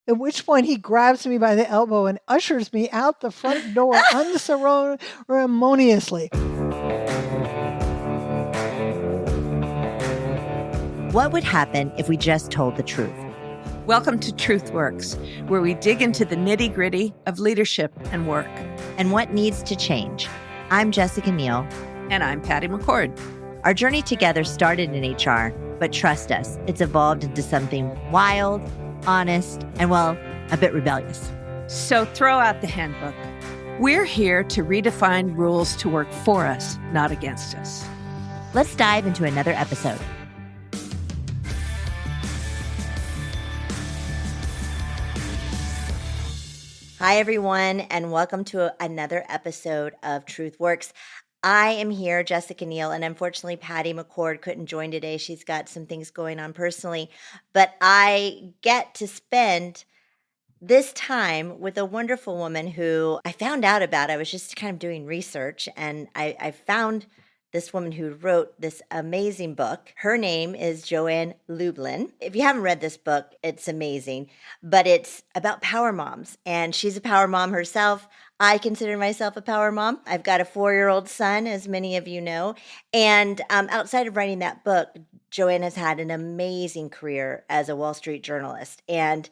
at which point he grabs me by the elbow and ushers me out the front door unceremoniously. What would happen if we just told the truth? Welcome to Truth Works, where we dig into the nitty-gritty of leadership and work. And what needs to change? I'm Jessica Neal. And I'm Patty McCord. Our journey together started in HR, but trust us, it's evolved into something wild, honest, and, well, a bit rebellious. So throw out the handbook. We're here to redefine rules to work for us, not against us. Let's dive into another episode. Hi, everyone, and welcome to another episode of Truth Works. I am here, Jessica Neal, and unfortunately, Patty McCord couldn't join today. She's got some things going on personally, but I get to spend this time with a wonderful woman who I found out about. I was just kind of doing research, and I found this woman who wrote this amazing book. Her name is Joann Lublin. If you haven't read this book, it's amazing, but it's about power moms, and she's a power mom herself. I consider myself a power mom. I've got a 4-year-old son, as many of you know, and outside of writing that book, Joann has had an amazing career as a Wall Street journalist and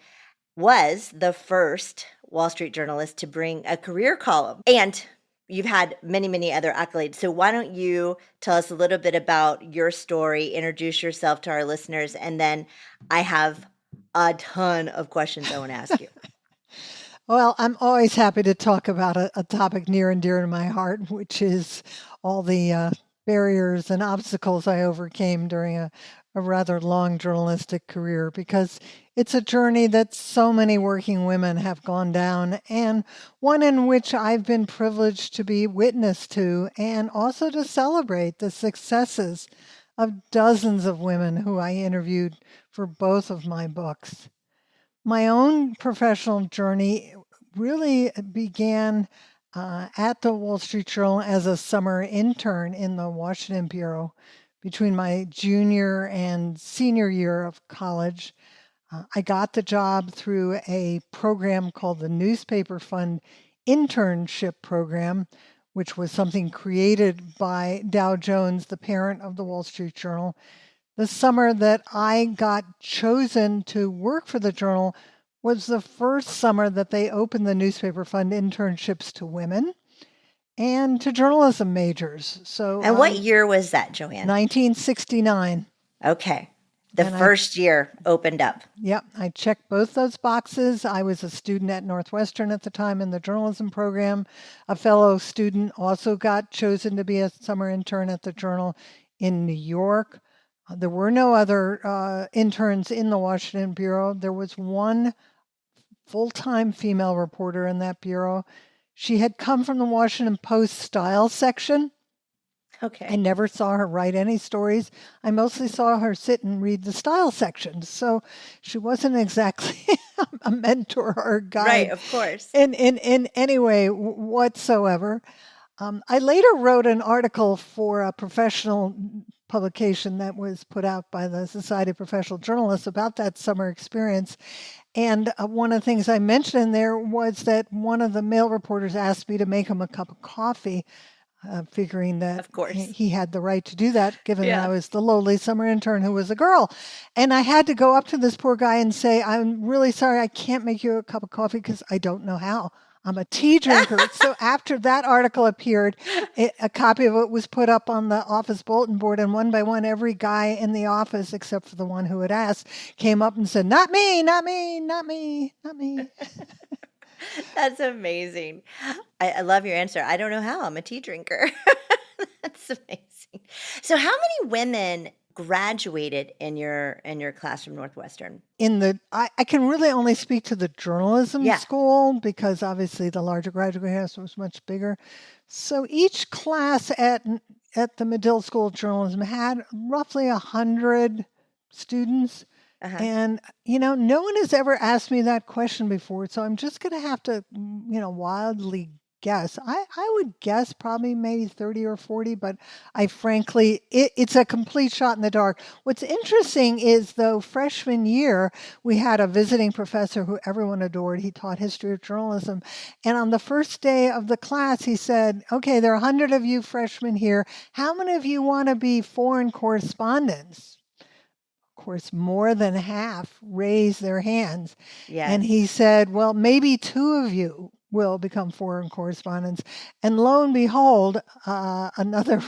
was the first Wall Street journalist to bring a career column. And you've had many, many other accolades. So why don't you tell us a little bit about your story, introduce yourself to our listeners, and then I have a ton of questions I want to ask you. Well, I'm always happy to talk about a topic near and dear to my heart, which is all the barriers and obstacles I overcame during a rather long journalistic career, because it's a journey that so many working women have gone down, and one in which I've been privileged to be witness to and also to celebrate the successes of dozens of women who I interviewed for both of my books. My own professional journey really began at the Wall Street Journal as a summer intern in the Washington Bureau between my junior and senior year of college. I got the job through a program called the Newspaper Fund Internship Program, which was something created by Dow Jones, the parent of the Wall Street Journal. The summer that I got chosen to work for the Journal was the first summer that they opened the Newspaper Fund internships to women and to journalism majors. And what year was that, Joann? 1969. Okay. The first year opened up. Yep. I checked both those boxes. I was a student at Northwestern at the time in the journalism program. A fellow student also got chosen to be a summer intern at the Journal in New York. There were no other interns in the Washington Bureau. There was one full-time female reporter in that bureau. She had come from the Washington Post style section. Okay. I never saw her write any stories. I mostly saw her sit and read the style section. So she wasn't exactly a mentor or a guide. Right, of course. In any way whatsoever. I later wrote an article for a professional publication that was put out by the Society of Professional Journalists about that summer experience. And one of the things I mentioned in there was that one of the male reporters asked me to make him a cup of coffee, figuring that of course he had the right to do that, given that I was the lowly summer intern who was a girl. And I had to go up to this poor guy and say, I'm really sorry, I can't make you a cup of coffee because I don't know how. I'm a tea drinker. So after that article appeared, a copy of it was put up on the office bulletin board, and one by one, every guy in the office, except for the one who had asked, came up and said, not me, not me, not me, not me. That's amazing. I love your answer. I don't know how. I'm a tea drinker. That's amazing. So how many women graduated in your class from Northwestern? I can really only speak to the journalism school, because obviously the larger graduate class was much bigger. So each class at the Medill School of Journalism had roughly 100 students. Uh-huh. And, no one has ever asked me that question before. So I'm just going to have to, wildly guess. I would guess probably maybe 30 or 40, but I frankly, it's a complete shot in the dark. What's interesting is, though, freshman year, we had a visiting professor who everyone adored. He taught history of journalism. And on the first day of the class, he said, okay, there are 100 of you freshmen here. How many of you want to be foreign correspondents? Of course, more than half raised their hands. And Yes. he said, well, maybe two of you will become foreign correspondents. And lo and behold, another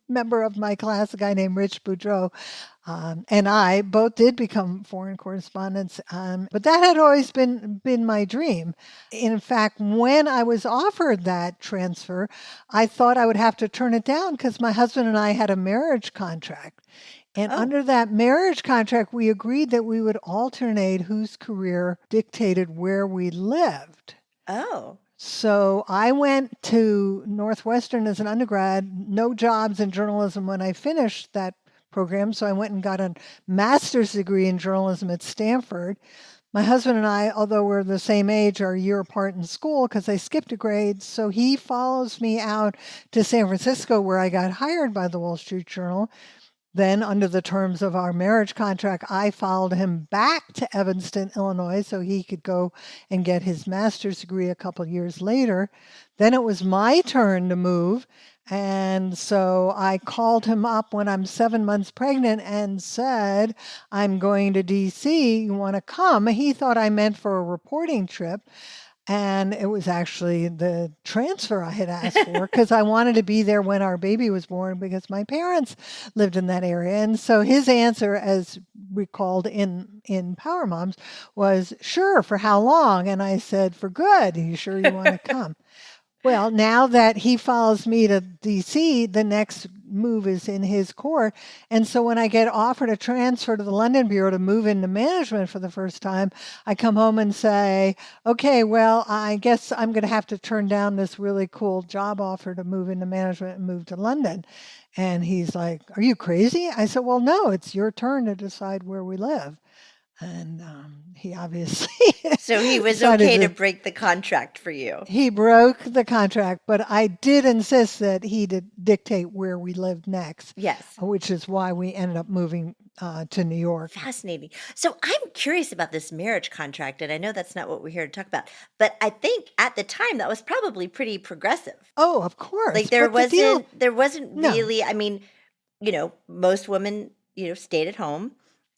member of my class, a guy named Rich Boudreau, and I both did become foreign correspondents. But that had always been my dream. In fact, when I was offered that transfer, I thought I would have to turn it down because my husband and I had a marriage contract. And Oh, under that marriage contract, we agreed that we would alternate whose career dictated where we lived. oh, So I went to Northwestern as an undergrad, no jobs in journalism when I finished that program. So I went and got a master's degree in journalism at Stanford. My husband and I, although we're the same age, are a year apart in school because I skipped a grade. So he follows me out to San Francisco, where I got hired by the Wall Street Journal. Then, under the terms of our marriage contract, I followed him back to Evanston, Illinois, so he could go and get his master's degree a couple years later. Then it was my turn to move. And so I called him up when I'm 7 months pregnant and said, I'm going to DC. You want to come? He thought I meant for a reporting trip. And it was actually the transfer I had asked for because I wanted to be there when our baby was born because my parents lived in that area. And so his answer, as recalled in Power Moms, was, sure, for how long? And I said, for good. Are you sure you want to come? Well, now that he follows me to DC, the next move is in his court. And so when I get offered a transfer to the London Bureau to move into management for the first time, I come home and say, okay, well, I guess I'm going to have to turn down this really cool job offer to move into management and move to London. And he's like, are you crazy? I said, well, no, it's your turn to decide where we live. And he obviously so he was decided okay to to break the contract for you. he broke the contract, but I did insist that he did dictate where we lived next, Yes. which is why we ended up moving to New York. Fascinating. So I'm curious about this marriage contract, and I know that's not what we're here to talk about, but I think at the time that was probably pretty progressive. Oh, of course. Like there But the deal, wasn't no, really, I mean, most women, stayed at home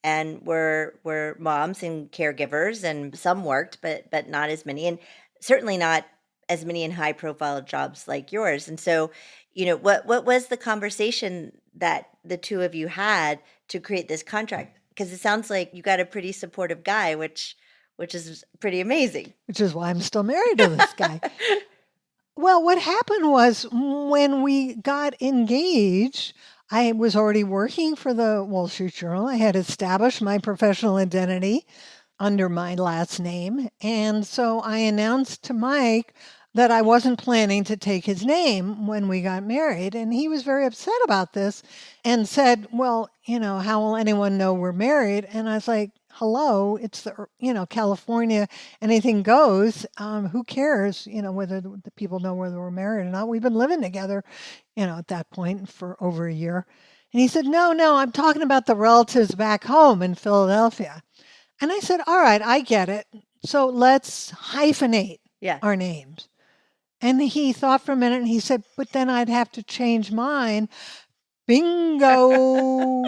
and were moms and caregivers, and some worked, but not as many, and certainly not as many in high profile jobs like yours. And so, what was the conversation that the two of you had to create this contract? Because it sounds like you got a pretty supportive guy, which is pretty amazing. which is why I'm still married to this guy. Well, what happened was when we got engaged, I was already working for the Wall Street Journal. I had established my professional identity under my last name. And so I announced to Mike that I wasn't planning to take his name when we got married. And he was very upset about this and said, well, how will anyone know we're married? And I was like, hello, it's California, anything goes. Who cares, whether the people know whether we're married or not? We've been living together, at that point for over a year. And he said, no, I'm talking about the relatives back home in Philadelphia. And I said, all right, I get it. So let's hyphenate Yeah. our names. And he thought for a minute and he said, but then I'd have to change mine. Bingo.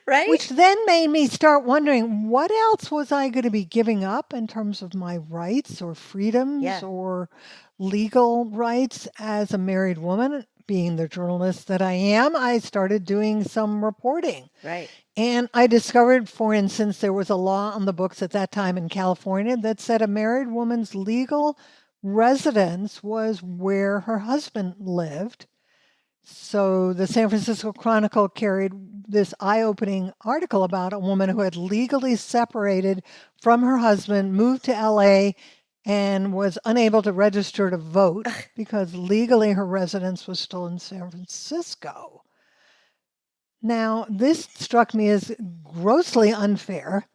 Right? Which then made me start wondering, what else was I going to be giving up in terms of my rights or freedoms Yeah. or legal rights as a married woman? Being the journalist that I am, I started doing some reporting. Right. And I discovered, for instance, there was a law on the books at that time in California that said a married woman's legal residence was where her husband lived. So the San Francisco Chronicle carried this eye-opening article about a woman who had legally separated from her husband, moved to LA, and was unable to register to vote because legally her residence was still in San Francisco. Now, this struck me as grossly unfair.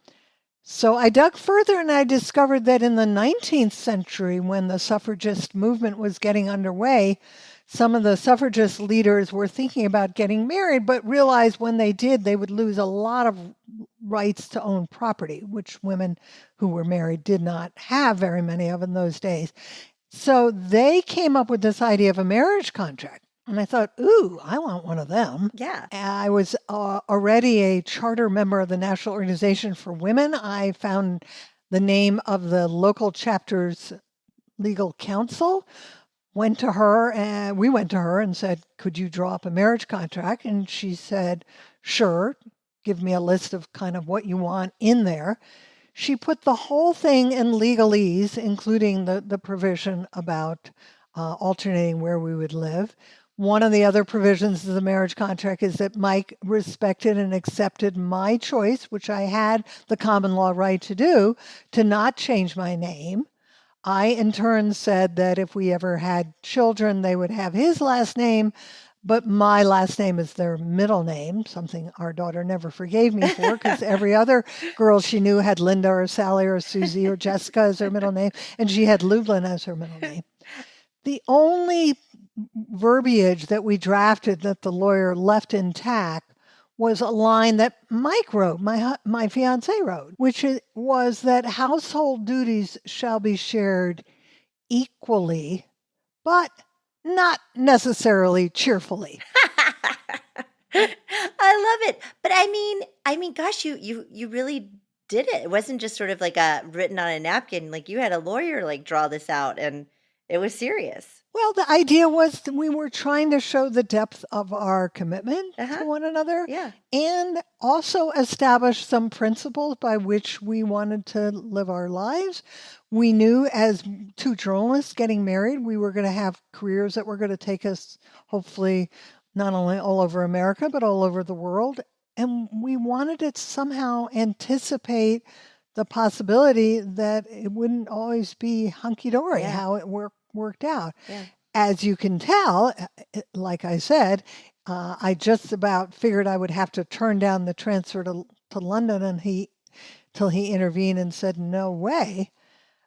So I dug further and I discovered that in the 19th century, when the suffragist movement was getting underway, some of the suffragist leaders were thinking about getting married, but realized when they did, they would lose a lot of rights to own property, which women who were married did not have very many of in those days. So they came up with this idea of a marriage contract. And I thought, ooh, I want one of them. Yeah. I was already a charter member of the National Organization for Women. I found the name of the local chapter's legal counsel, went to her, and we went to her and said, could you draw up a marriage contract? And she said, sure, give me a list of kind of what you want in there. She put the whole thing in legalese, including the provision about alternating where we would live. One of the other provisions of the marriage contract is that Mike respected and accepted my choice, which I had the common law right to do, to not change my name. I, in turn, said that if we ever had children, they would have his last name, but my last name is their middle name, something our daughter never forgave me for, because every other girl she knew had Linda or Sally or Susie or Jessica as her middle name, and she had Lublin as her middle name. The only verbiage that we drafted that the lawyer left intact was a line that Mike wrote, my fiance wrote, which was that household duties shall be shared equally, but not necessarily cheerfully. I love it. But I mean, gosh, you really did it. It wasn't just sort of like a written on a napkin. Like you had a lawyer like draw this out, and it was serious. Well, the idea was that we were trying to show the depth of our commitment to one another Yeah. and also establish some principles by which we wanted to live our lives. We knew as two journalists getting married, we were going to have careers that were going to take us, hopefully, not only all over America, but all over the world. And we wanted to somehow anticipate the possibility that it wouldn't always be hunky-dory, Yeah. how it worked out. Yeah. As you can tell, like I said, I just about figured I would have to turn down the transfer to London, and till he intervened and said, no way.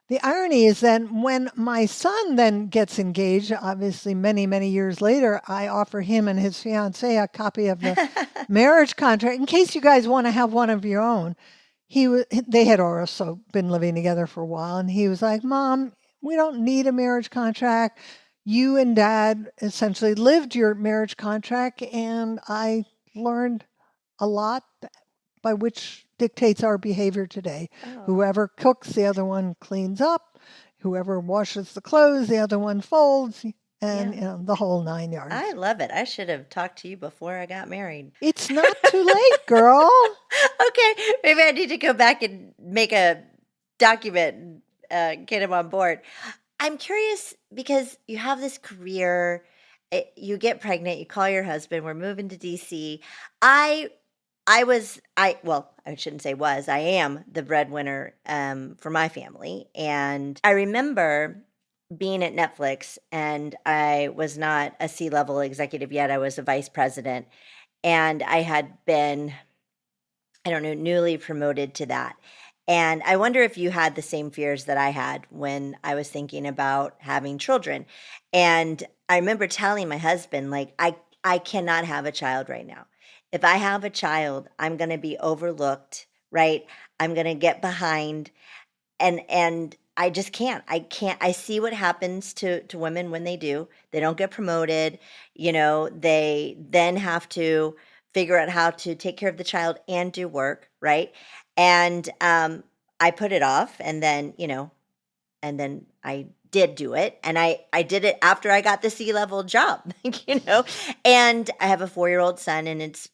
The irony is that when my son then gets engaged, obviously many, many years later, I offer him and his fiancée a copy of the marriage contract in case you guys want to have one of your own. They had also been living together for a while, and he was like, Mom, we don't need a marriage contract. You and Dad essentially lived your marriage contract, and I learned a lot by which dictates our behavior today. Oh. Whoever cooks, the other one cleans up. Whoever washes the clothes, the other one folds, and the whole 9 yards. I love it. I should have talked to you before I got married. It's not too late, girl. Okay, maybe I need to go back and make a document and get him on board. I'm curious because you have this career, you get pregnant, you call your husband, we're moving to DC. Well, I shouldn't say was, I am the breadwinner for my family. And I remember being at Netflix, and I was not a C-level executive yet. I was a vice president, and I had been, I don't know, newly promoted to that. And I wonder if you had the same fears that I had when I was thinking about having children. And I remember telling my husband, like, I cannot have a child right now. If I have a child, I'm going to be overlooked, right? I'm going to get behind, and I just can't. I see what happens to women when they do. They don't get promoted. They then have to figure out how to take care of the child and do work, right? And I put it off, and then I did do it, and I did it after I got the C-level job, and I have a 4-year-old son, and it's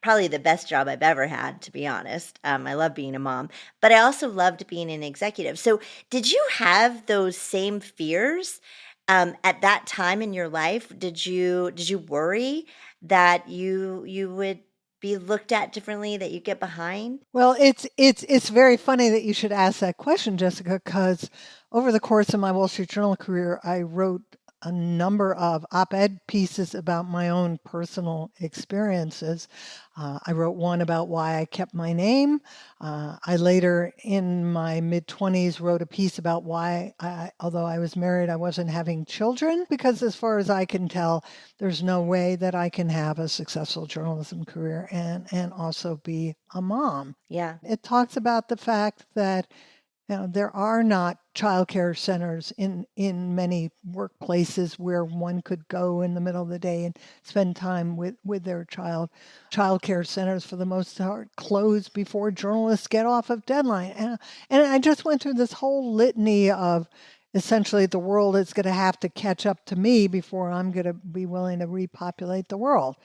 probably the best job I've ever had, to be honest. I love being a mom, but I also loved being an executive. So did you have those same fears at that time in your life? Did you worry that you would be looked at differently, that you get behind? Well, it's very funny that you should ask that question, Jessica, because over the course of my Wall Street Journal career, I wrote a number of op-ed pieces about my own personal experiences. I wrote one about why I kept my name. I later, in my mid-20s, wrote a piece about why, although I was married, I wasn't having children, because as far as I can tell, there's no way that I can have a successful journalism career and also be a mom. Yeah. It talks about the fact that there are not childcare centers in many workplaces where one could go in the middle of the day and spend time with their child. Childcare centers, for the most part, close before journalists get off of deadline. And I just went through this whole litany of essentially the world is going to have to catch up to me before I'm going to be willing to repopulate the world.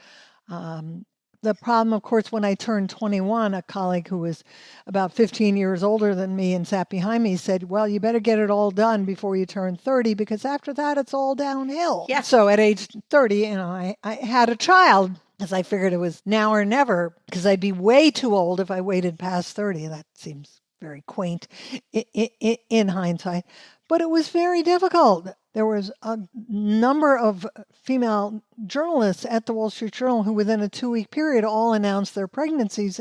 The problem, of course, when I turned 21, a colleague who was about 15 years older than me and sat behind me said, well, you better get it all done before you turn 30, because after that, it's all downhill. Yeah. So at age 30, I had a child, because I figured it was now or never, because I'd be way too old if I waited past 30. That seems very quaint in hindsight. But it was very difficult. There was a number of female journalists at the Wall Street Journal who, within a 2-week period, all announced their pregnancies.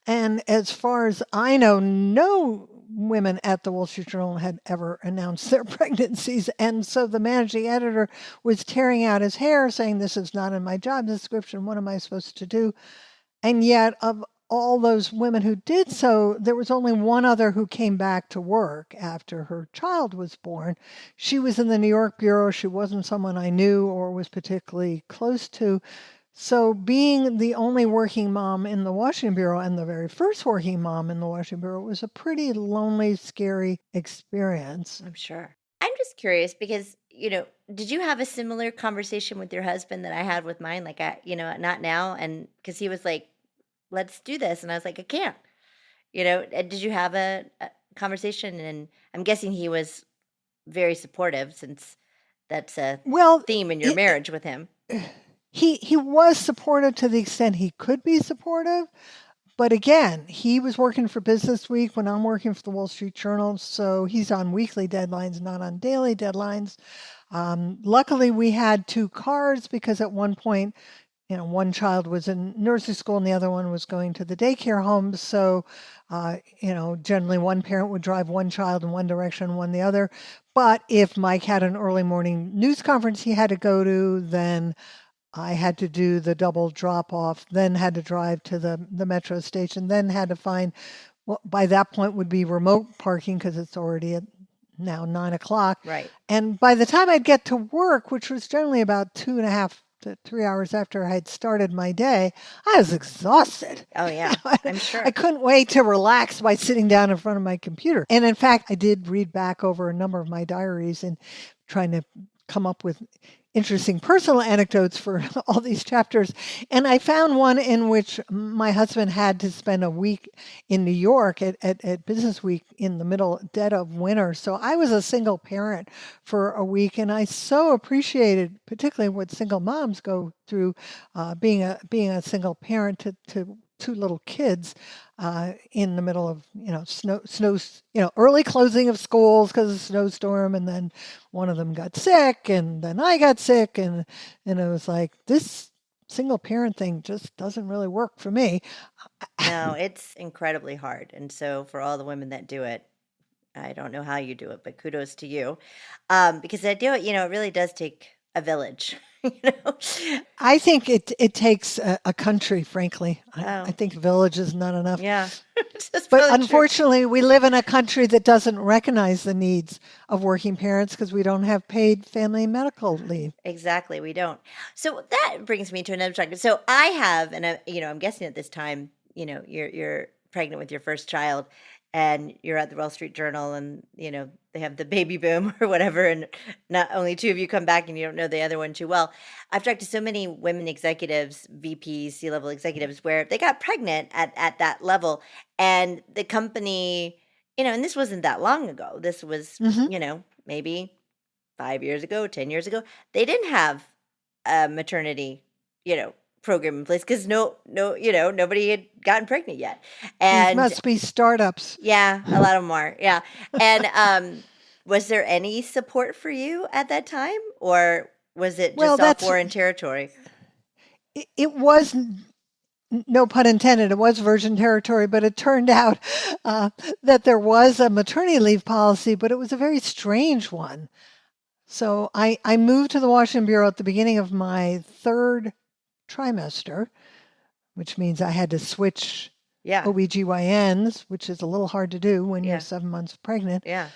And as far as I know, no women at the Wall Street Journal had ever announced their pregnancies. And so the managing editor was tearing out his hair, saying, this is not in my job description. What am I supposed to do? And yet, of all those women who did so, there was only one other who came back to work after her child was born. She was in the New York bureau. She wasn't someone I knew or was particularly close to. So being the only working mom in the Washington bureau and the very first working mom in the Washington bureau was a pretty lonely, scary experience. I'm sure. I'm just curious because, did you have a similar conversation with your husband that I had with mine? Like, not now. And because he was like, let's do this. And I was like, I can't. Did you have a conversation? And I'm guessing he was very supportive, since that's a theme in your marriage with him. He was supportive to the extent he could be supportive. But again, he was working for Business Week when I'm working for the Wall Street Journal. So he's on weekly deadlines, not on daily deadlines. Luckily, we had 2 cars, because at one point, one child was in nursery school and the other one was going to the daycare home. So, generally one parent would drive one child in one direction, one the other. But if Mike had an early morning news conference he had to go to, then I had to do the double drop off, then had to drive to the metro station, then had to find, by that point would be remote parking, because it's already at now 9:00. Right. And by the time I'd get to work, which was generally about 2.5 to 3 hours after I had started my day, I was exhausted. Oh, yeah, I'm sure. I couldn't wait to relax by sitting down in front of my computer. And in fact, I did read back over a number of my diaries and trying to come up with interesting personal anecdotes for all these chapters. And I found one in which my husband had to spend a week in New York at Business Week in the dead of winter. So I was a single parent for a week, and I so appreciated particularly what single moms go through, being a single parent to 2 little kids in the middle of snow, early closing of schools because of the snowstorm, and then one of them got sick, and then I got sick, and it was like, this single parent thing just doesn't really work for me. No, it's incredibly hard. And so for all the women that do it, I don't know how you do it, but kudos to you. Because I do it, it really does take a village. I think it takes a country, frankly. I Oh. think a village is not enough. Yeah. That's But probably true. unfortunately, we live in a country that doesn't recognize the needs of working parents because we don't have paid family medical leave. Exactly, we don't. So that brings me to another topic. So I have, and I'm guessing at this time, you're pregnant with your first child, and you're at the Wall Street Journal, and they have the baby boom or whatever, and not only 2 of you come back, and you don't know the other one too well. I've talked to so many women executives, VPs, C-level executives, where they got pregnant at that level, and the company, and this wasn't that long ago. This was, maybe 5 years ago, 10 years ago. They didn't have a maternity, program in place because nobody had gotten pregnant yet. These And must be startups. yeah, a lot of them are. Yeah. And Was there any support for you at that time, or was it Well, just all that's foreign territory? it was, no pun intended, it was virgin territory, but it turned out that there was a maternity leave policy, but it was a very strange one. So I moved to the Washington Bureau at the beginning of my third trimester, which means I had to switch Yeah. OBGYNs, which is a little hard to do when Yeah. you're 7 months pregnant. Yeah.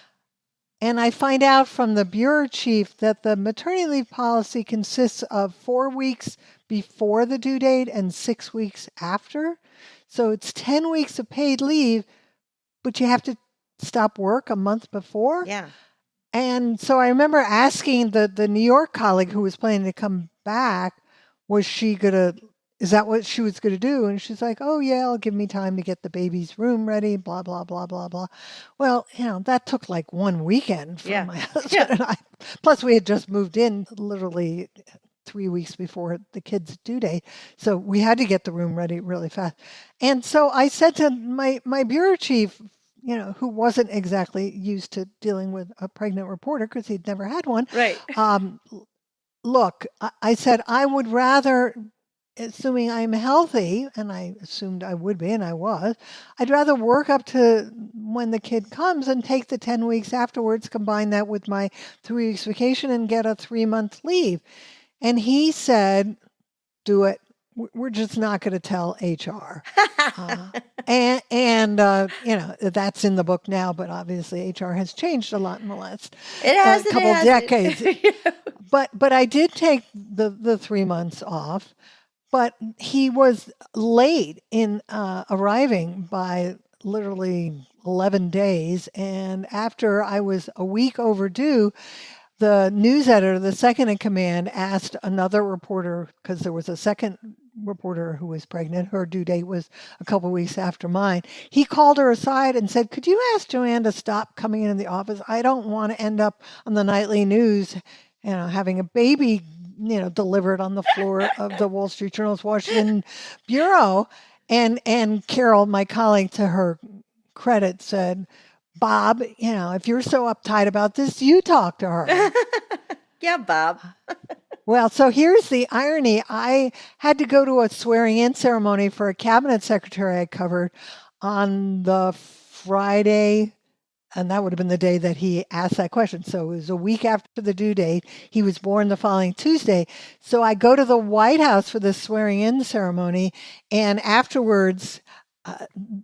And I find out from the bureau chief that the maternity leave policy consists of 4 weeks before the due date and 6 weeks after. So it's 10 weeks of paid leave, but you have to stop work a month before. Yeah. And so I remember asking the New York colleague who was planning to come back, is that what she was going to do? And she's like, oh, yeah, it'll give me time to get the baby's room ready, blah, blah, blah, blah, blah. Well, that took like one weekend for my husband and I. Plus, we had just moved in literally 3 weeks before the kid's due date. So we had to get the room ready really fast. And so I said to my bureau chief, who wasn't exactly used to dealing with a pregnant reporter because he'd never had one. Right. Look, I said, I would rather, assuming I'm healthy, and I assumed I would be, and I was, I'd rather work up to when the kid comes and take the 10 weeks afterwards, combine that with my 3 weeks vacation and get a 3-month leave. And he said, do it. We're just not going to tell HR. That's in the book now, but obviously HR has changed a lot in the last couple decades. But I did take the 3 months off, but he was late in arriving by literally 11 days. And after I was a week overdue, the news editor, the second in command, asked another reporter, because there was a second reporter who was pregnant. Her due date was a couple of weeks after mine. He called her aside and said, could you ask Joann to stop coming into the office? I don't want to end up on the nightly news, having a baby, delivered on the floor of the Wall Street Journal's Washington Bureau. And Carol, my colleague, to her credit, said, Bob, if you're so uptight about this, you talk to her. Yeah, Bob. Well, so here's the irony. I had to go to a swearing-in ceremony for a cabinet secretary I covered on the Friday, and that would have been the day that he asked that question. So it was a week after the due date. He was born the following Tuesday. So I go to the White House for this swearing-in ceremony, and afterwards,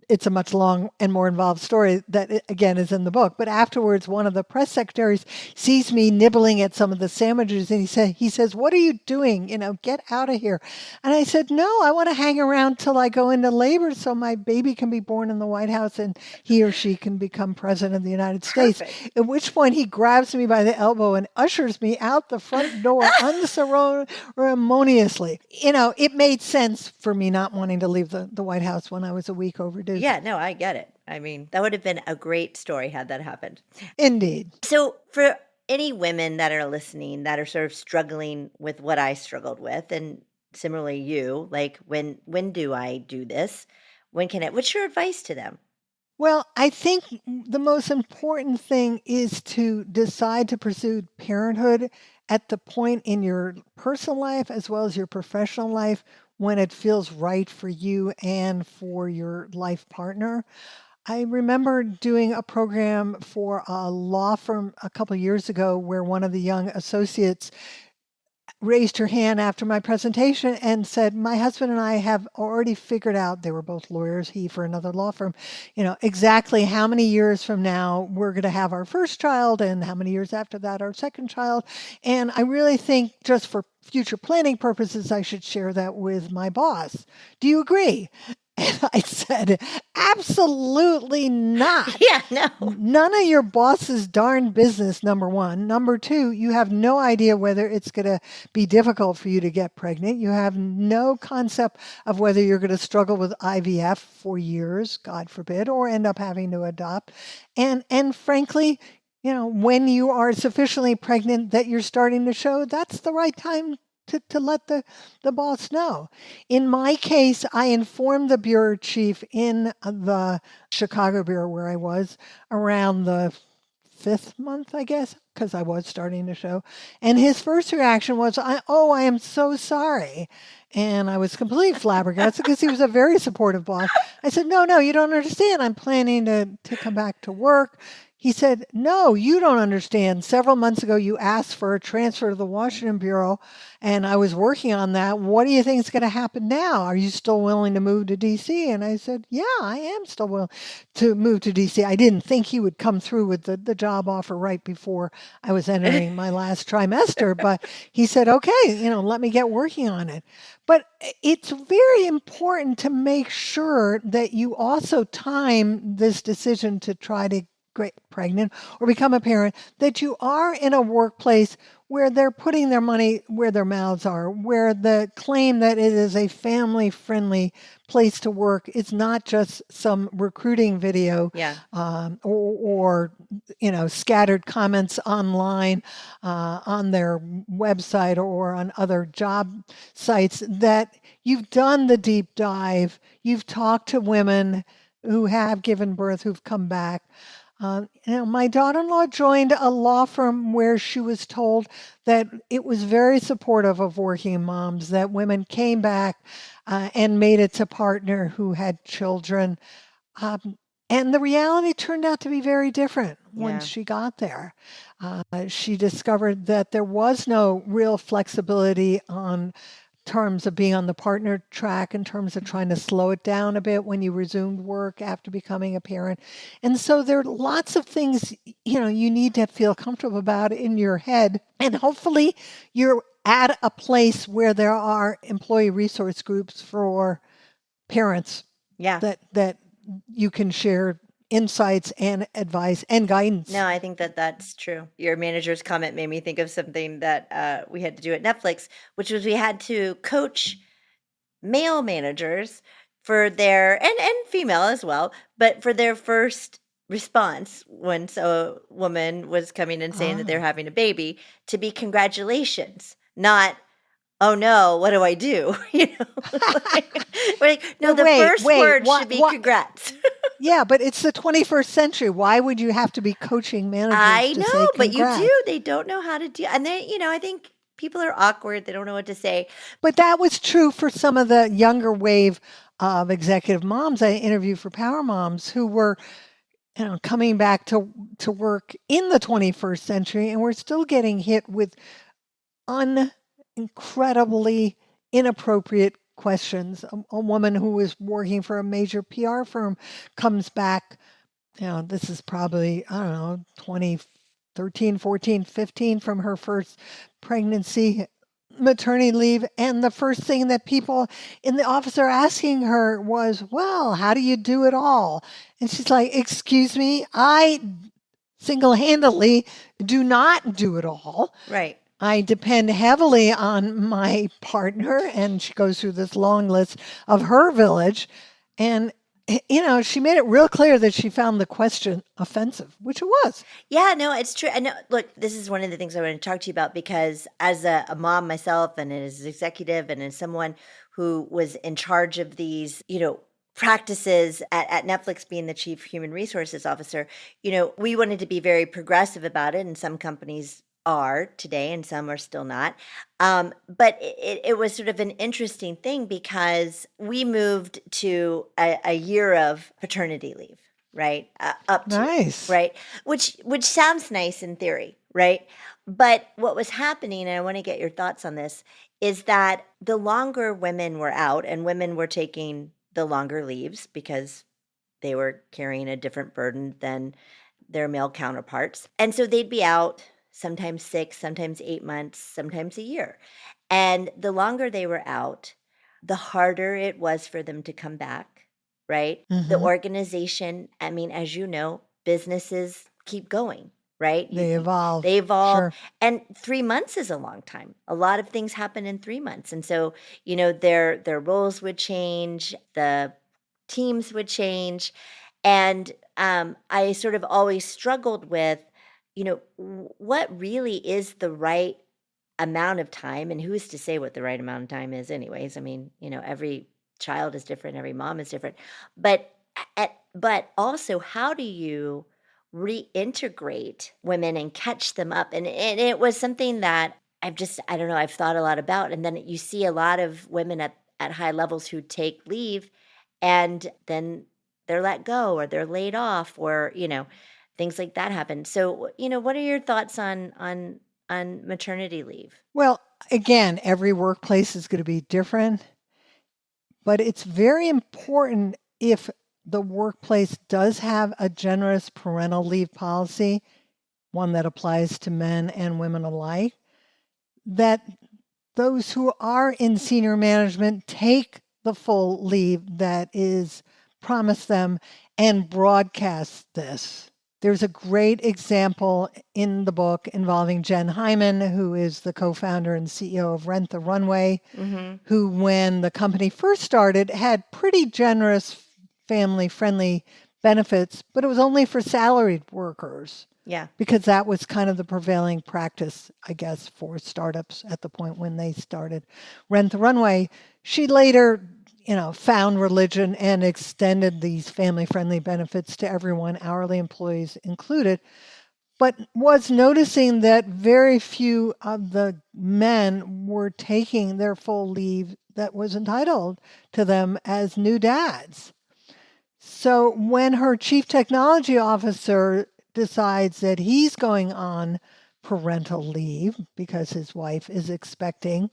it's a much long and more involved story that, again, is in the book. But afterwards, one of the press secretaries sees me nibbling at some of the sandwiches, and he says, what are you doing? Get out of here. And I said, no, I want to hang around till I go into labor so my baby can be born in the White House and he or she can become president of the United States. At which point he grabs me by the elbow and ushers me out the front door unceremoniously. It made sense for me not wanting to leave the White House when I was a week overdue. Yeah, no, I get it. I mean, that would have been a great story had that happened. Indeed. So for any women that are listening that are sort of struggling with what I struggled with, and similarly you, like when do I do this? What's your advice to them? Well, I think the most important thing is to decide to pursue parenthood at the point in your personal life as well as your professional life when it feels right for you and for your life partner. I remember doing a program for a law firm a couple of years ago where one of the young associates raised her hand after my presentation and said, my husband and I have already figured out, they were both lawyers, he for another law firm, exactly how many years from now we're going to have our first child and how many years after that our second child. And I really think just for future planning purposes, I should share that with my boss. Do you agree? And I said, absolutely not. Yeah, no. None of your boss's darn business, number one. Number two, you have no idea whether it's going to be difficult for you to get pregnant. You have no concept of whether you're going to struggle with IVF for years, God forbid, or end up having to adopt. And frankly, when you are sufficiently pregnant that you're starting to show, that's the right time to let the boss know. In my case, I informed the bureau chief in the Chicago bureau where I was around the 5th month, I guess, because I was starting the show. And his first reaction was, I am so sorry. And I was completely flabbergasted because he was a very supportive boss. I said, no, you don't understand. I'm planning to come back to work. He said, no, you don't understand. Several months ago, you asked for a transfer to the Washington Bureau, and I was working on that. What do you think is going to happen now? Are you still willing to move to DC? And I said, yeah, I am still willing to move to DC. I didn't think he would come through with the job offer right before I was entering my last trimester, but he said, okay, let me get working on it. But it's very important to make sure that you also time this decision to try to get pregnant or become a parent, that you are in a workplace where they're putting their money where their mouths are, where the claim that it is a family-friendly place to work is not just some recruiting video Yeah. or scattered comments online on their website or on other job sites, that you've done the deep dive, you've talked to women who have given birth, who've come back. My daughter-in-law joined a law firm where she was told that it was very supportive of working moms, that women came back and made it to partner who had children. And the reality turned out to be very different when Yeah. she got there. She discovered that there was no real flexibility on terms of being on the partner track, in terms of trying to slow it down a bit when you resumed work after becoming a parent. And so there are lots of things, you need to feel comfortable about in your head. And hopefully you're at a place where there are employee resource groups for parents Yeah. that you can share insights and advice and guidance. No, I think that that's true. Your manager's comment made me think of something that we had to do at Netflix, which was we had to coach male managers for their and female as well, but for their first response when a woman was coming and saying that they're having a baby, to be congratulations, not oh no, what do I do? No, But the first word what, should be congrats. Yeah, but it's the 21st century. Why would you have to be coaching managers I to say know, but you congrats? do. They don't know how to do, and I think people are awkward. They don't know what to say. But that was true for some of the younger wave of executive moms I interviewed for Power Moms who were, coming back to work in the 21st century, and we're still getting hit with incredibly inappropriate questions. A woman who was working for a major PR firm comes back. This is probably, I don't know, 2013, 14, 15 from her first pregnancy, maternity leave. And the first thing that people in the office are asking her was, well, how do you do it all? And she's like, excuse me, I single-handedly do not do it all. Right. I depend heavily on my partner, and she goes through this long list of her village. And, she made it real clear that she found the question offensive, which it was. Yeah, no, it's true. And look, this is one of the things I want to talk to you about, because as a mom myself and as an executive and as someone who was in charge of these, practices at Netflix, being the chief human resources officer, we wanted to be very progressive about it. And some companies are today and some are still not. But it was sort of an interesting thing because we moved to a year of paternity leave, right? Up to, Nice. right? Which sounds nice in theory, right? But what was happening, and I want to get your thoughts on this, is that the longer women were out, and women were taking the longer leaves because they were carrying a different burden than their male counterparts. And so they'd be out sometimes 6, sometimes 8 months, sometimes a year. And the longer they were out, the harder it was for them to come back, right? The organization, I mean, as you know, businesses keep going, right? They evolve. They evolve. Sure. And 3 months is a long time. A lot of things happen in 3 months. And so, their roles would change, the teams would change. And I sort of always struggled with, what really is the right amount of time, and who's to say what the right amount of time is anyways? I mean, every child is different, every mom is different. But but also, how do you reintegrate women and catch them up. And it was something that I don't know, I've thought a lot about. And then you see a lot of women at high levels who take leave and then they're let go or they're laid off or, things like that happen. So, what are your thoughts on maternity leave? Well, again, every workplace is going to be different, but it's very important if the workplace does have a generous parental leave policy, one that applies to men and women alike, that those who are in senior management take the full leave that is promised them and broadcast this. There's a great example in the book involving Jen Hyman, who is the co-founder and CEO of Rent the Runway, who, when the company first started, had pretty generous family-friendly benefits, but it was only for salaried workers. Yeah. Because that was kind of the prevailing practice, I guess, for startups at the point when they started Rent the Runway. She later, found religion and extended these family-friendly benefits to everyone, hourly employees included, but was noticing that very few of the men were taking their full leave that was entitled to them as new dads. So when her chief technology officer decides that he's going on parental leave because his wife is expecting,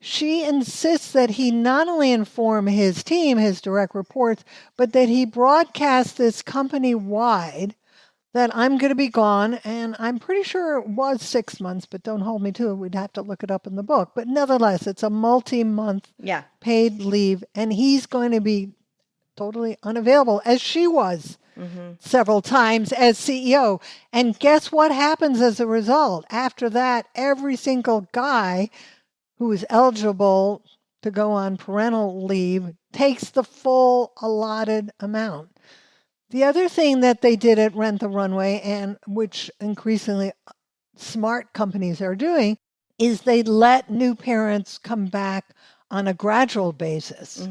she insists that he not only inform his team, his direct reports, but that he broadcast this company-wide that I'm going to be gone, and I'm pretty sure it was 6 months, but don't hold me to it. We'd have to look it up in the book. But nevertheless, it's a multi-month paid leave, and he's going to be totally unavailable, as she was several times as CEO. And guess what happens as a result? After that, every single guy who is eligible to go on parental leave takes the full allotted amount. The other thing that they did at Rent the Runway, and which increasingly smart companies are doing, is they let new parents come back on a gradual basis.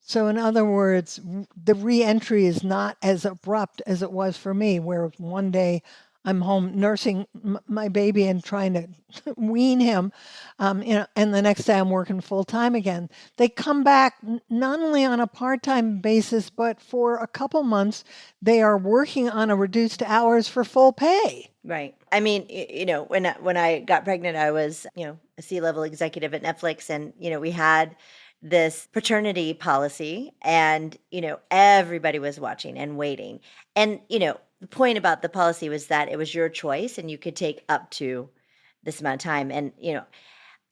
So in other words, the reentry is not as abrupt as it was for me, where one day I'm home nursing my baby and trying to wean him, and the next day I'm working full time again. They come back not only on a part-time basis, but for a couple months, they are working on a reduced hours for full pay. Right. I mean, when I got pregnant, I was, a C-level executive at Netflix, and we had this paternity policy, and everybody was watching and waiting. And the point about the policy was that it was your choice, and you could take up to this amount of time. And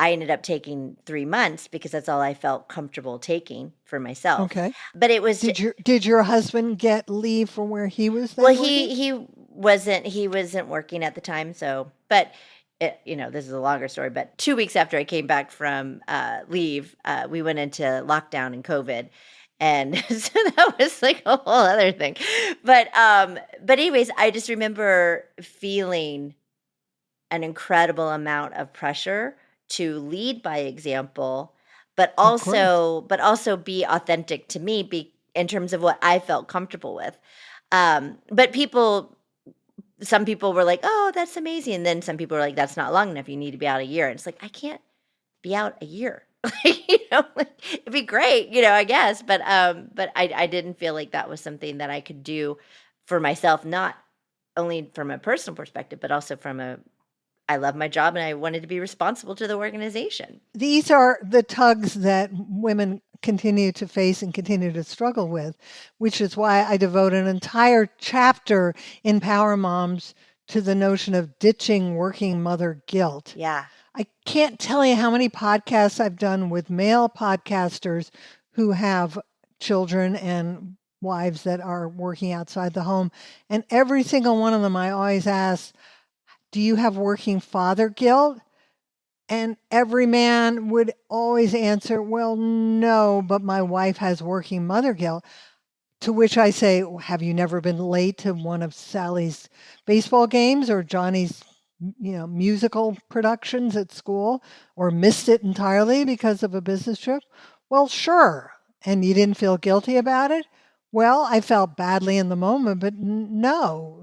I ended up taking 3 months because that's all I felt comfortable taking for myself. Okay. But it was Did your husband get leave from where he was then? Well, he wasn't working at the time, so but this is a longer story, but 2 weeks after I came back from leave, we went into lockdown and COVID. And so that was like a whole other thing. But anyways, I just remember feeling an incredible amount of pressure to lead by example, but also be authentic to me, in terms of what I felt comfortable with. But some people were like, "Oh, that's amazing," and then some people were like, "That's not long enough. You need to be out a year." And it's like, I can't be out a year. It'd be great, I guess, but I didn't feel like that was something that I could do for myself, not only from a personal perspective, but also I love my job and I wanted to be responsible to the organization. These are the tugs that women continue to face and continue to struggle with, which is why I devote an entire chapter in Power Moms to the notion of ditching working mother guilt. Yeah. I can't tell you how many podcasts I've done with male podcasters who have children and wives that are working outside the home. And every single one of them, I always ask, do you have working father guilt? And every man would always answer, well, no, but my wife has working mother guilt. To which I say, have you never been late to one of Sally's baseball games or Johnny's musical productions at school, or missed it entirely because of a business trip? Well, sure. And you didn't feel guilty about it? Well, I felt badly in the moment, but no,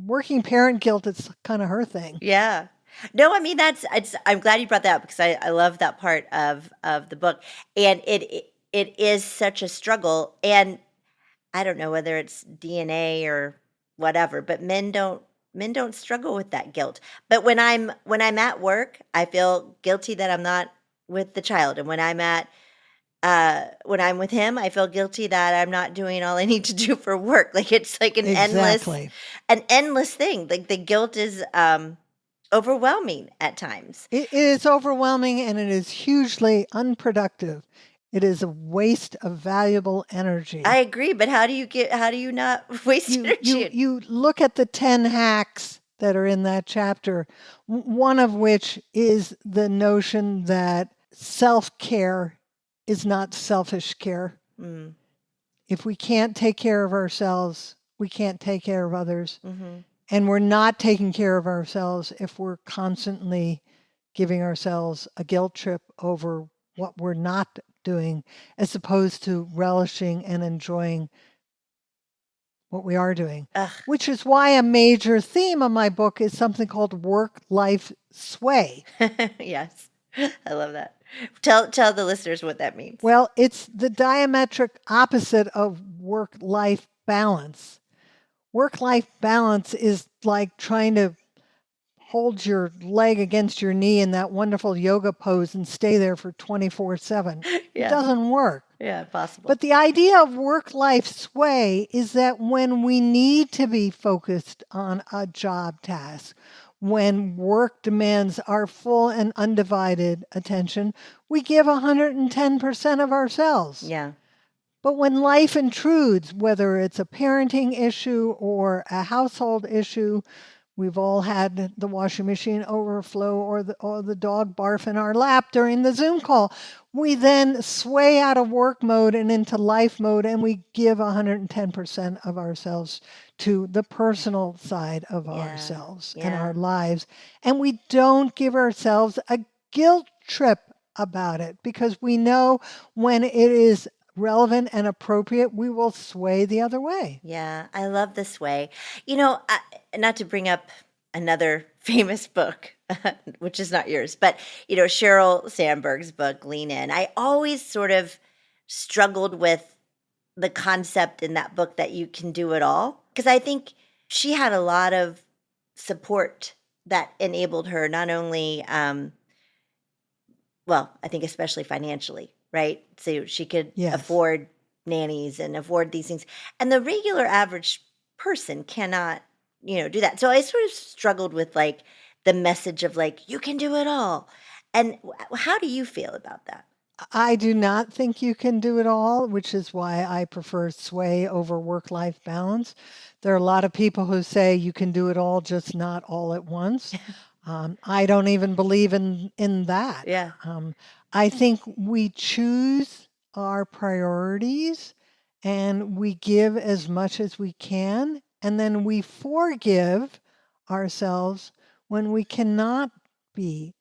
working parent guilt is kind of her thing. Yeah. No, I mean I'm glad you brought that up because I love that part of the book. And it is such a struggle. And I don't know whether it's DNA or whatever, but men don't struggle with that guilt. But when I'm at work, I feel guilty that I'm not with the child. And when I'm with him, I feel guilty that I'm not doing all I need to do for work. Like it's like Exactly. an endless thing. Like the guilt is overwhelming at times. It is overwhelming and it is hugely unproductive. It is a waste of valuable energy. I agree, but how do you not waste energy? You look at the 10 hacks that are in that chapter, one of which is the notion that self-care is not selfish care. Mm, If we can't take care of ourselves, we can't take care of others. hmm And we're not taking care of ourselves if we're constantly giving ourselves a guilt trip over what we're not doing, as opposed to relishing and enjoying what we are doing. Ugh. Which is why a major theme of my book is something called work-life sway. Yes, I love that. Tell the listeners what that means. Well, it's the diametric opposite of work-life balance. Work-life balance is like trying to hold your leg against your knee in that wonderful yoga pose and stay there for 24/7. It Yeah, doesn't work. yeah, possible. But the idea of work-life sway is that when we need to be focused on a job task, when work demands our full and undivided attention, we give 110% of ourselves. Yeah, But when life intrudes, whether it's a parenting issue or a household issue, we've all had the washing machine overflow or the dog barf in our lap during the Zoom call. We then sway out of work mode and into life mode, and we give 110% of ourselves to the personal side of Yeah, ourselves and yeah. our lives. And we don't give ourselves a guilt trip about it because we know when it is relevant and appropriate, we will sway the other way. Yeah, I love this way. Not to bring up another famous book, which is not yours, but Sheryl Sandberg's book, Lean In. I always sort of struggled with the concept in that book that you can do it all because I think she had a lot of support that enabled her not only well, I think especially financially, right? So she could Yes. afford nannies and afford these things. And the regular average person cannot, do that. So I sort of struggled with like the message of like, you can do it all. And how do you feel about that? I do not think you can do it all, which is why I prefer sway over work-life balance. There are a lot of people who say you can do it all, just not all at once. I don't even believe in that. Yeah. I think we choose our priorities and we give as much as we can, and then we forgive ourselves when we cannot be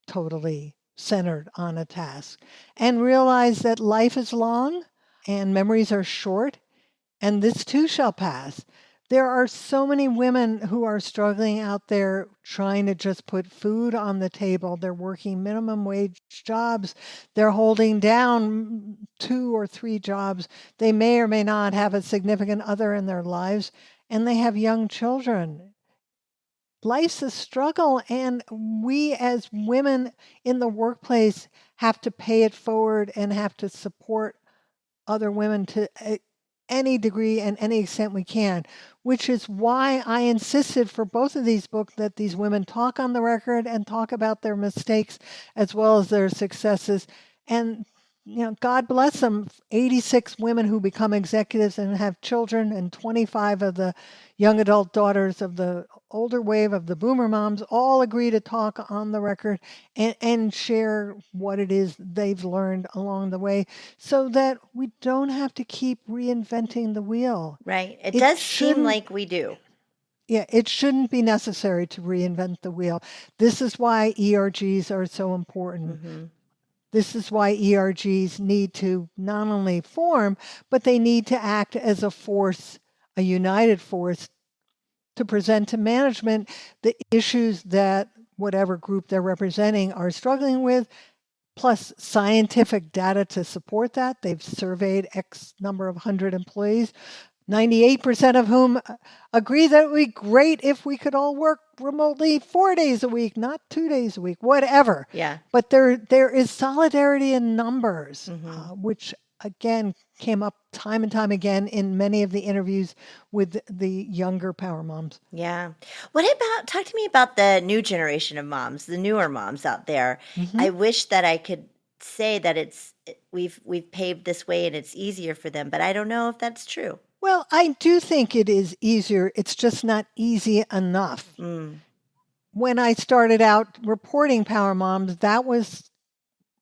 totally centered on a task, and realize that life is long and memories are short, and this too shall pass. There are so many women who are struggling out there trying to just put food on the table. They're working minimum wage jobs. They're holding down 2 or 3 jobs. They may or may not have a significant other in their lives, and they have young children. Life's a struggle, and we as women in the workplace have to pay it forward and have to support other women to any degree and any extent we can, which is why I insisted for both of these books that these women talk on the record and talk about their mistakes as well as their successes. And God bless them, 86 women who become executives and have children, and 25 of the young adult daughters of the older wave of the boomer moms all agree to talk on the record and share what it is they've learned along the way so that we don't have to keep reinventing the wheel. Right. It It does seem shouldn't- like we do. Yeah, it shouldn't be necessary to reinvent the wheel. This is why ERGs are so important. hmm This is why ERGs need to not only form, but they need to act as a force, a united force, to present to management the issues that whatever group they're representing are struggling with, plus scientific data to support that. They've surveyed X number of 100 employees, 98% of whom agree that it would be great if we could all work remotely 4 days a week, not 2 days a week, whatever. Yeah. But there is solidarity in numbers, Mm-hmm. which again came up time and time again in many of the interviews with the younger power moms. Yeah. Talk to me about the new generation of moms, the newer moms out there. Mhm. I wish that I could say that we've paved this way and it's easier for them, but I don't know if that's true. Well, I do think it is easier. It's just not easy enough. Mm. When I started out reporting Power Moms, that was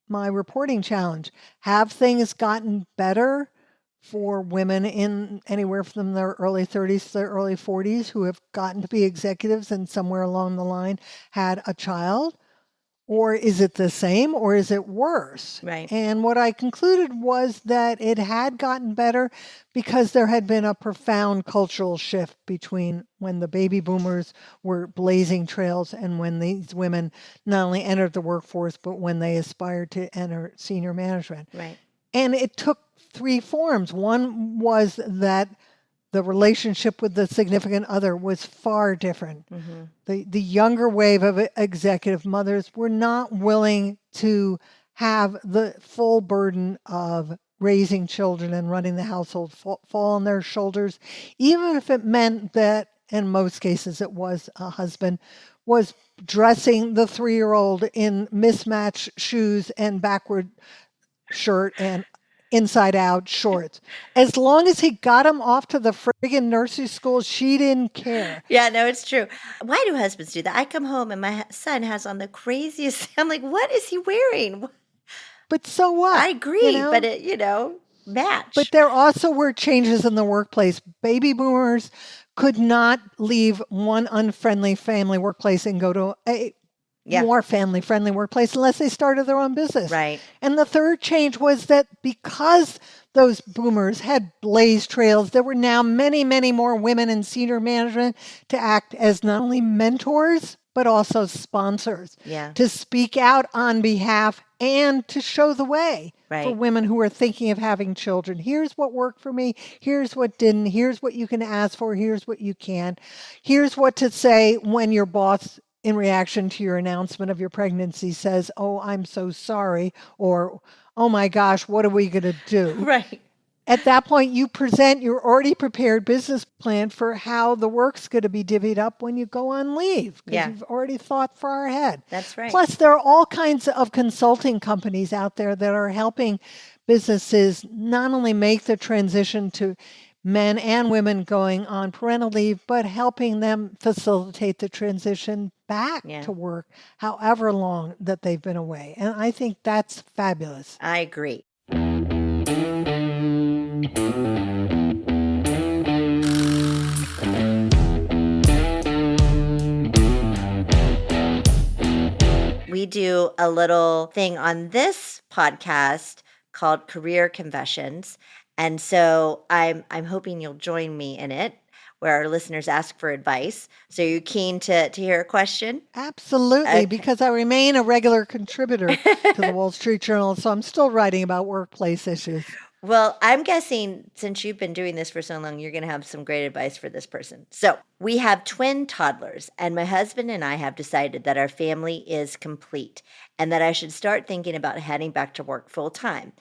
my reporting challenge. Have things gotten better for women in anywhere from their early 30s to their early 40s who have gotten to be executives and somewhere along the line had a child? Or is it the same or is it worse? Right. And what I concluded was that it had gotten better because there had been a profound cultural shift between when the baby boomers were blazing trails and when these women not only entered the workforce, but when they aspired to enter senior management. Right. And it took three forms. One was that the relationship with the significant other was far different. Mm-hmm. The younger wave of executive mothers were not willing to have the full burden of raising children and running the household fall on their shoulders, even if it meant that, in most cases, it was a husband, was dressing the 3-year-old in mismatched shoes and backward shirt and inside out shorts. As long as he got him off to the friggin' nursery school, she didn't care. Yeah, no, it's true. Why do husbands do that? I come home and my son has on the craziest. I'm like, what is he wearing? But so what? I agree, but match. But there also were changes in the workplace. Baby boomers could not leave one unfriendly family workplace and go to a more family-friendly workplace unless they started their own business. Right. And the third change was that because those boomers had blazed trails, there were now many, many more women in senior management to act as not only mentors, but also sponsors. Yeah. To speak out on behalf and to show the way Right. for women who are thinking of having children. Here's what worked for me. Here's what didn't. Here's what you can ask for. Here's what you can't. Here's what to say when your boss, in reaction to your announcement of your pregnancy, says, "Oh, I'm so sorry," or, "Oh my gosh, what are we going to do?" Right. At that point, you present your already prepared business plan for how the work's going to be divvied up when you go on leave, because you've already thought far ahead. That's right. Plus, there are all kinds of consulting companies out there that are helping businesses not only make the transition to men and women going on parental leave, but helping them facilitate the transition back to work, however long that they've been away. And I think that's fabulous. I agree. We do a little thing on this podcast called Career Confessions. And so I'm hoping you'll join me in it, where our listeners ask for advice. So you're keen to hear a question? Absolutely, Okay. because I remain a regular contributor to the Wall Street Journal, so I'm still writing about workplace issues. Well, I'm guessing since you've been doing this for so long, you're going to have some great advice for this person. So we have twin toddlers, and my husband and I have decided that our family is complete and that I should start thinking about heading back to work full time.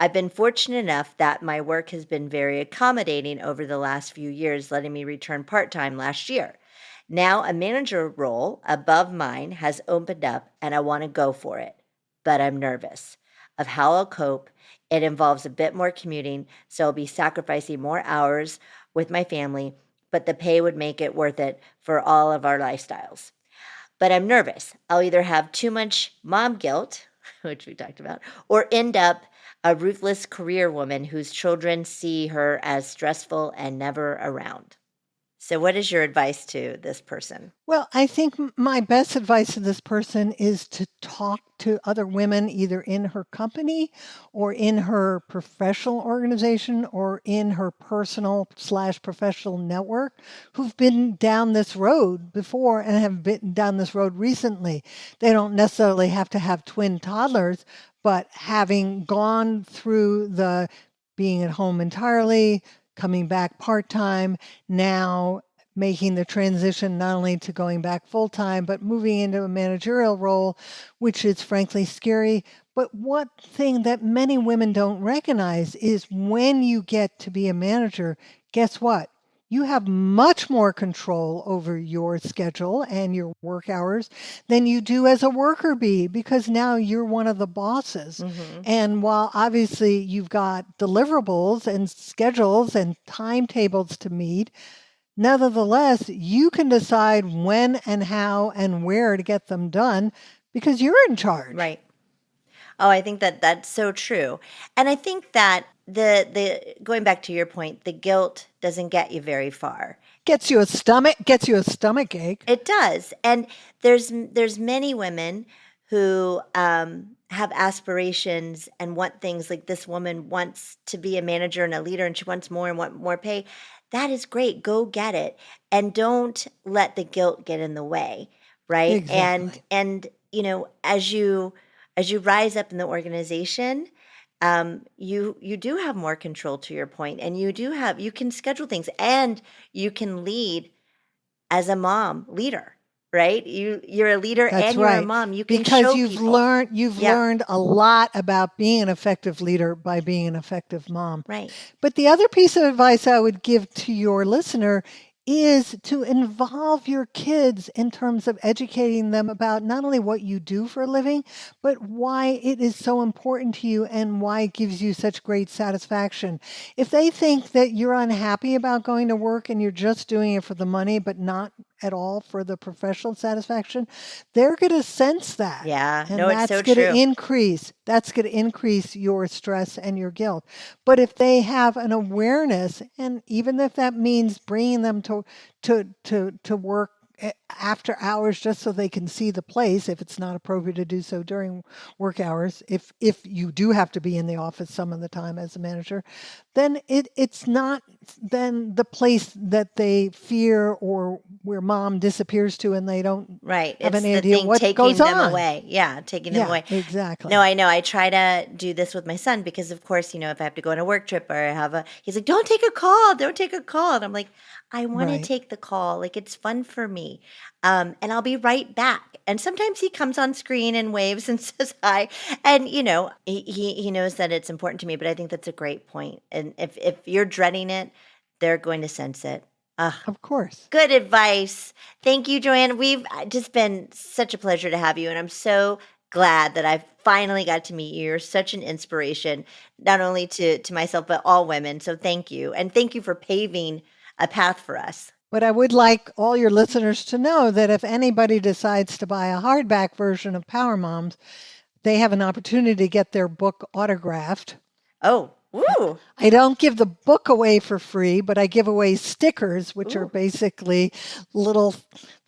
I've been fortunate enough that my work has been very accommodating over the last few years, letting me return part-time last year. Now a manager role above mine has opened up and I want to go for it, but I'm nervous of how I'll cope. It involves a bit more commuting, so I'll be sacrificing more hours with my family, but the pay would make it worth it for all of our lifestyles. But I'm nervous. I'll either have too much mom guilt, which we talked about, or end up a ruthless career woman whose children see her as stressful and never around. So what is your advice to this person? Well, I think my best advice to this person is to talk to other women either in her company or in her professional organization or in her personal/professional network who've been down this road before and have been down this road recently. They don't necessarily have to have twin toddlers, but having gone through the being at home entirely, coming back part-time, now making the transition not only to going back full-time, but moving into a managerial role, which is frankly scary. But one thing that many women don't recognize is when you get to be a manager, guess what? You have much more control over your schedule and your work hours than you do as a worker bee, because now you're one of the bosses. And while obviously you've got deliverables and schedules and timetables to meet, nevertheless, you can decide when and how and where to get them done because you're in charge. Right. Oh, I think that that's so true. And I think that the going back to your point, the guilt doesn't get you very far. Gets you a stomach ache. It does. And there's many women who have aspirations and want things, like this woman wants to be a manager and a leader and she wants more and want more pay. That is great. Go get it. And don't let the guilt get in the way, right? Exactly. And as you rise up in the organization, you do have more control, to your point, and you can schedule things and you can lead as a mom leader, right? You're a leader That's and you're a right. mom. You can Because show you've people. learned a lot about being an effective leader by being an effective mom. Right. But the other piece of advice I would give to your listener is to involve your kids in terms of educating them about not only what you do for a living, but why it is so important to you and why it gives you such great satisfaction. If they think that you're unhappy about going to work and you're just doing it for the money, but not at all for the professional satisfaction, they're going to sense that. Yeah. And No, it's that's so going to true. increase your stress and your guilt. But if they have an awareness, and even if that means bringing them to work after hours just so they can see the place, if it's not appropriate to do so during work hours, if you do have to be in the office some of the time as a manager, then it's not then the place that they fear or where mom disappears to and they don't Right. have It's any the idea thing what taking goes them on. away. Yeah, taking them Yeah, away. exactly. No, I know. I try to do this with my son because, of course, if I have to go on a work trip or he's like, don't take a call, don't take a call. And I'm like, I want to Right. take the call. Like, it's fun for me. And I'll be right back. And sometimes he comes on screen and waves and says hi. And, he knows that it's important to me, but I think that's a great point. And if you're dreading it, they're going to sense it. Of course. Good advice. Thank you, Joann. We've just been such a pleasure to have you. And I'm so glad that I finally got to meet you. You're such an inspiration, not only to myself, but all women. So thank you. And thank you for paving a path for us. But I would like all your listeners to know that if anybody decides to buy a hardback version of Power Moms, they have an opportunity to get their book autographed. Oh, woo. I don't give the book away for free, but I give away stickers, which are Ooh. basically little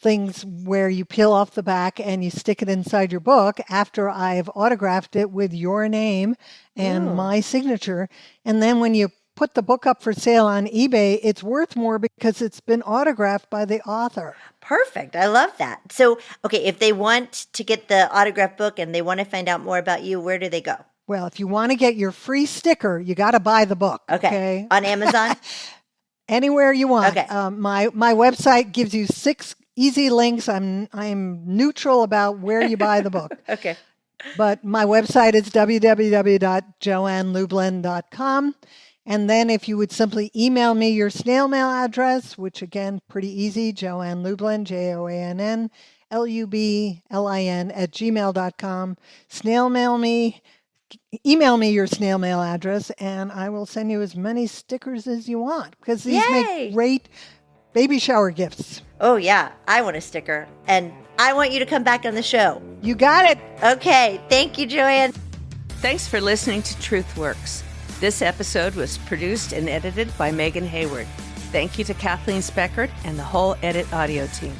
things where you peel off the back and you stick it inside your book after I've autographed it with your name and Ooh. my signature. And then when you put the book up for sale on eBay, it's worth more because it's been autographed by the author. Perfect. I love that. So, okay, if they want to get the autographed book and they want to find out more about you, where do they go? Well, if you want to get your free sticker, you got to buy the book. Okay. On Amazon? Anywhere you want. Okay. My website gives you 6 easy links. I'm neutral about where you buy the book. Okay. But my website is www.joannlublin.com. And then if you would simply email me your snail mail address, which again, pretty easy, Joann Lublin, JoannLublin @gmail.com. Snail mail me, email me your snail mail address, and I will send you as many stickers as you want because these Yay! make great baby shower gifts. Oh, yeah. I want a sticker. And I want you to come back on the show. You got it. Okay. Thank you, Joann. Thanks for listening to TruthWorks. This episode was produced and edited by Megan Hayward. Thank you to Kathleen Speckert and the whole Edit Audio team.